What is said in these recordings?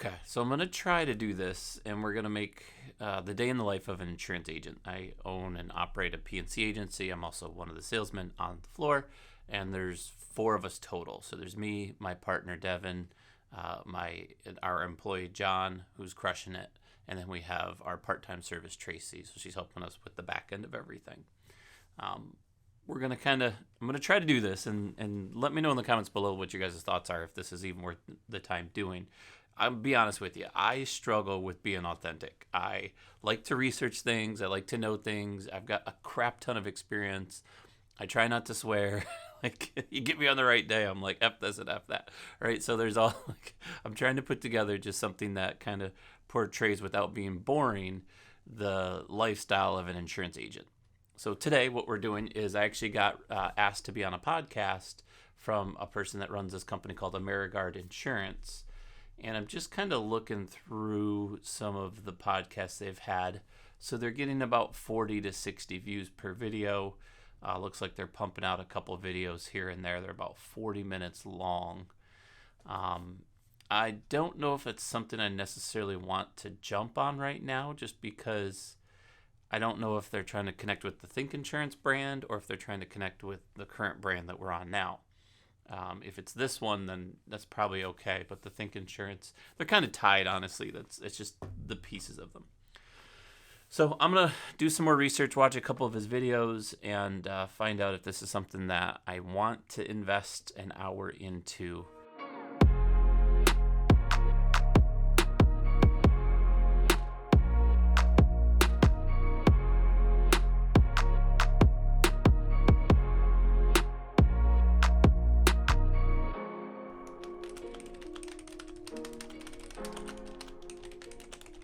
Okay, so I'm going to try to do this, and we're going to make the day in the life of an insurance agent. I own and operate a P&C agency. I'm also one of the salesmen on the floor, and there's four of us total. So there's me, my partner Devin, our employee John, who's crushing it, and then we have our part-time service Tracy. So she's helping us with the back end of everything. I'm going to try to do this, and let me know in the comments below what your guys' thoughts are, if this is even worth the time doing. I'll be honest with you, I struggle with being authentic. I like to research things. I like to know things. I've got a crap ton of experience. I try not to swear. Like, you get me on the right day, I'm like, F this and F that. Right? So I'm trying to put together just something that kind of portrays, without being boring, the lifestyle of an insurance agent. So today what we're doing is I actually got asked to be on a podcast from a person that runs this company called AmeriGuard Insurance. And I'm just kind of looking through some of the podcasts they've had. So they're getting about 40 to 60 views per video. Looks like they're pumping out a couple of videos here and there. They're about 40 minutes long. I don't know if it's something I necessarily want to jump on right now, just because I don't know if they're trying to connect with the Think Insurance brand or if they're trying to connect with the current brand that we're on now. If it's this one, then that's probably okay. But the Think Insurance, they're kind of tied, honestly. It's just the pieces of them. So I'm going to do some more research, watch a couple of his videos, and find out if this is something that I want to invest an hour into.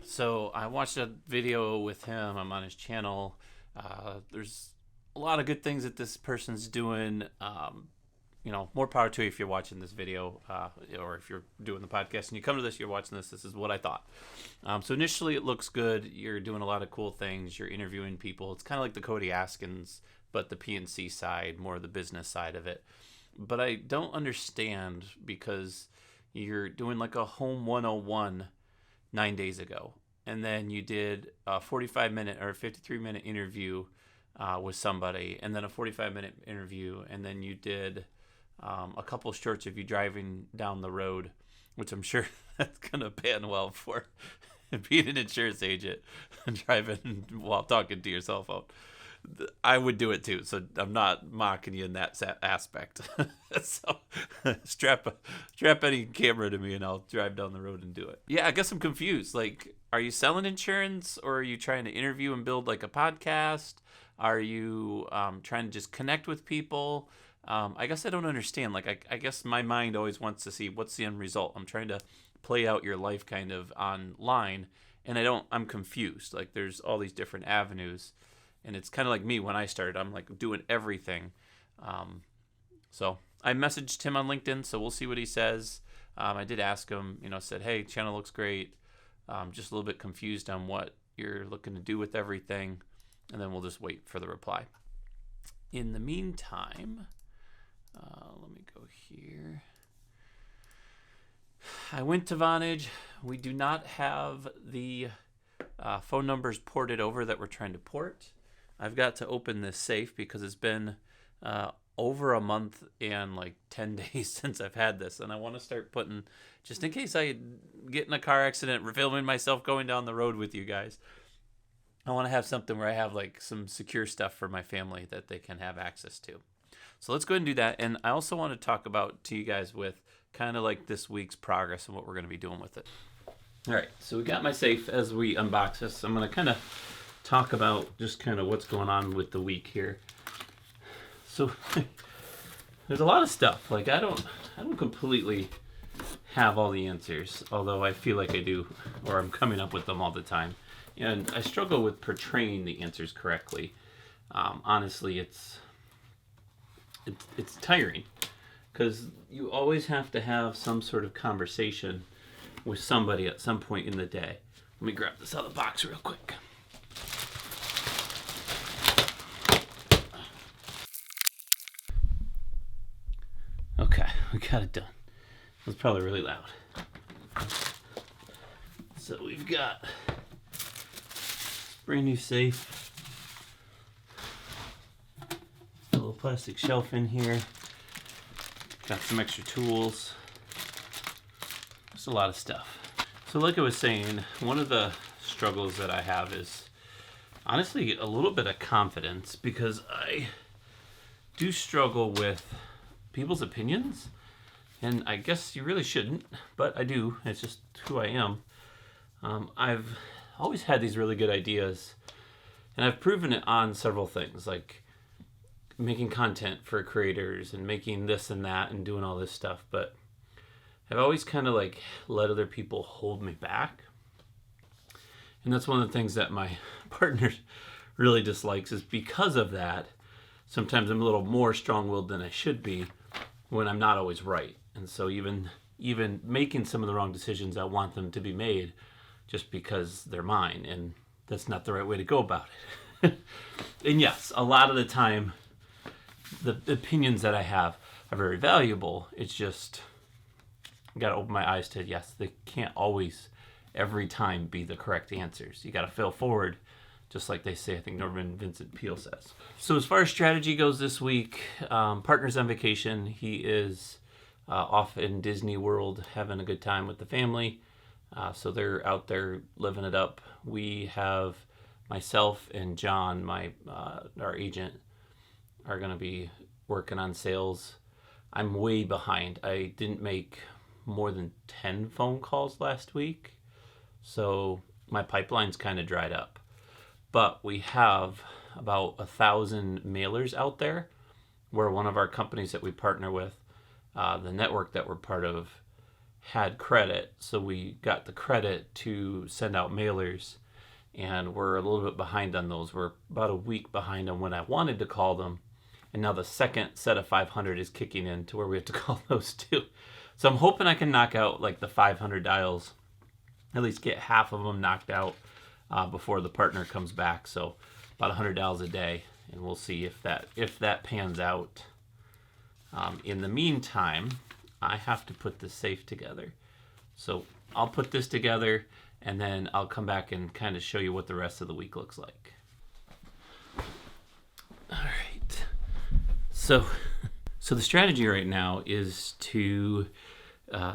So I watched a video with him. I'm on his channel. There's a lot of good things that this person's doing. More power to you if you're watching this video, or if you're doing the podcast and you come to this, you're watching this. This is what I thought. So initially, it looks good. You're doing a lot of cool things. You're interviewing people. It's kind of like the Cody Askins, but the P&C side, more the business side of it. But I don't understand, because you're doing like a home 101 9 days ago. And then you did a 45-minute or a 53-minute interview with somebody, and then a 45-minute interview, and then you did a couple of shorts of you driving down the road, which I'm sure that's going to pan well for being an insurance agent and driving while talking to your cell phone. I would do it too, so I'm not mocking you in that aspect. So strap any camera to me and I'll drive down the road and do it. Yeah, I guess I'm confused. Like, are you selling insurance, or are you trying to interview and build like a podcast? Are you trying to just connect with people? I guess I don't understand. Like, I guess my mind always wants to see what's the end result. I'm trying to play out your life kind of online, and I'm confused. Like, there's all these different avenues. And it's kind of like me when I started. I'm like doing everything. So I messaged him on LinkedIn, so we'll see what he says. I did ask him, said, hey, channel looks great. Just a little bit confused on what you're looking to do with everything. And then we'll just wait for the reply. In the meantime, let me go here. I went to Vonage. We do not have the phone numbers ported over that we're trying to port. I've got to open this safe because it's been over a month and like 10 days since I've had this. And I want to start putting, just in case I get in a car accident, filming myself going down the road with you guys. I want to have something where I have like some secure stuff for my family that they can have access to. So let's go ahead and do that. And I also want to talk about to you guys with kind of like this week's progress and what we're going to be doing with it. All right, so we got my safe as we unbox this. I'm going to kind of talk about just kind of what's going on with the week here. So there's a lot of stuff. Like, I don't completely have all the answers, although I feel like I do, or I'm coming up with them all the time. And I struggle with portraying the answers correctly. Honestly, it's tiring, because you always have to have some sort of conversation with somebody at some point in the day. Let me grab this out of the box real quick. Okay, we got it done. It was probably really loud. So we've got brand new safe, a little plastic shelf in here, got some extra tools, just a lot of stuff. So like I was saying, one of the struggles that I have is honestly a little bit of confidence, because I do struggle with people's opinions, and I guess you really shouldn't, but I do. It's just who I am. I've always had these really good ideas, and I've proven it on several things, like making content for creators and making this and that and doing all this stuff, but I've always kind of like let other people hold me back. And that's one of the things that my partner really dislikes, is because of that, sometimes I'm a little more strong-willed than I should be when I'm not always right. And so even making some of the wrong decisions, I want them to be made just because they're mine, and that's not the right way to go about it. And yes, a lot of the time, the opinions that I have are very valuable. It's just, you got to open my eyes to, yes, they can't always, every time, be the correct answers. You got to fail forward, just like they say, I think Norman Vincent Peale says. So as far as strategy goes this week, partner's on vacation. He is off in Disney World having a good time with the family. So they're out there living it up. We have myself and John, our agent, are going to be working on sales. I'm way behind. I didn't make more than 10 phone calls last week, so my pipeline's kind of dried up. But we have about 1,000 mailers out there, where one of our companies that we partner with, the network that we're part of, had credit, so we got the credit to send out mailers, and we're a little bit behind on those. We're about a week behind on when I wanted to call them, and now the second set of 500 is kicking in to where we have to call those too. So I'm hoping I can knock out like the 500 dials, at least get half of them knocked out before the partner comes back. So about 100 dials a day, and we'll see if that pans out. In the meantime, I have to put this safe together. So I'll put this together, and then I'll come back and kind of show you what the rest of the week looks like. All right. So the strategy right now is to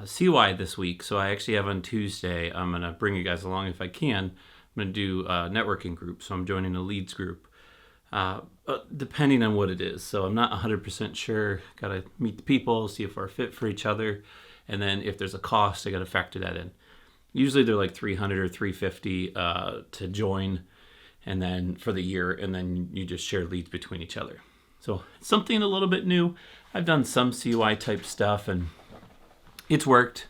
CY this week. So I actually have on Tuesday, I'm going to bring you guys along if I can. I'm going to do a networking group. So I'm joining a leads group, depending on what it is. So I'm not 100% sure. Got to meet the people, see if we're fit for each other. And then if there's a cost, I got to factor that in. Usually they're like $300 or $350 to join, and then for the year, and then you just share leads between each other. So it's something a little bit new. I've done some CUI type stuff, and it's worked.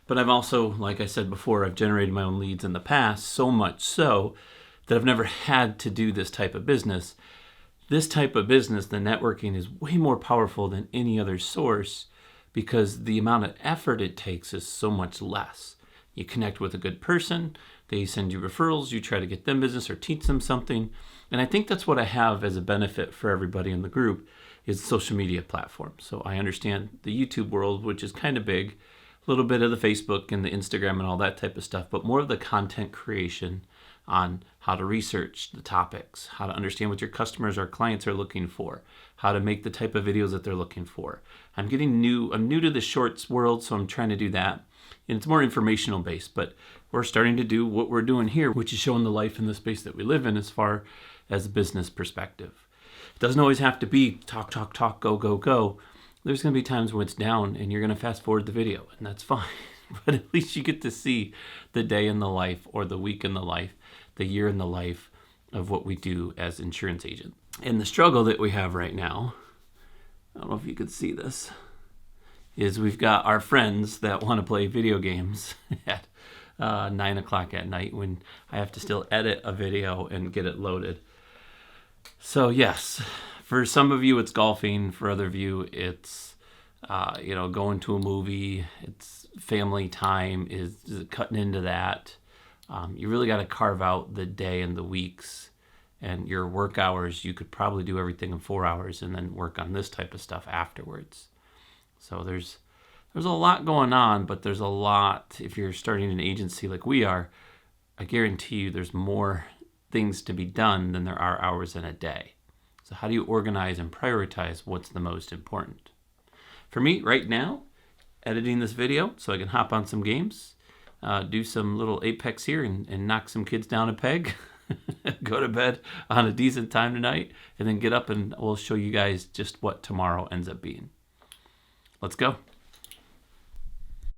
But I've also, like I said before, I've generated my own leads in the past, so much so that I've never had to do this type of business. This type of business, the networking, is way more powerful than any other source, because the amount of effort it takes is so much less. You connect with a good person, they send you referrals, you try to get them business or teach them something. And I think that's what I have as a benefit for everybody in the group, is social media platforms. So I understand the YouTube world, which is kind of big, a little bit of the Facebook and the Instagram and all that type of stuff, but more of the content creation on how to research the topics, how to understand what your customers or clients are looking for, how to make the type of videos that they're looking for. I'm new to the shorts world, so I'm trying to do that. And it's more informational based, but we're starting to do what we're doing here, which is showing the life in the space that we live in as far as a business perspective. It doesn't always have to be talk, go, go, go. There's going to be times when it's down and you're going to fast forward the video, and that's fine. But at least you get to see the day in the life, or the week in the life, the year in the life of what we do as insurance agents. And the struggle that we have right now, I don't know if you could see this, is we've got our friends that want to play video games at 9 o'clock at night, when I have to still edit a video and get it loaded. So yes, for some of you it's golfing, for other of you it's going to a movie, it's family time, is cutting into that. You really got to carve out the day and the weeks, and your work hours. You could probably do everything in 4 hours and then work on this type of stuff afterwards. So there's There's a lot going on, but there's a lot, if you're starting an agency like we are, I guarantee you there's more things to be done than there are hours in a day. So how do you organize and prioritize what's the most important? For me, right now, editing this video so I can hop on some games, do some little Apex here and knock some kids down a peg, go to bed on a decent time tonight, and then get up and we'll show you guys just what tomorrow ends up being. Let's go.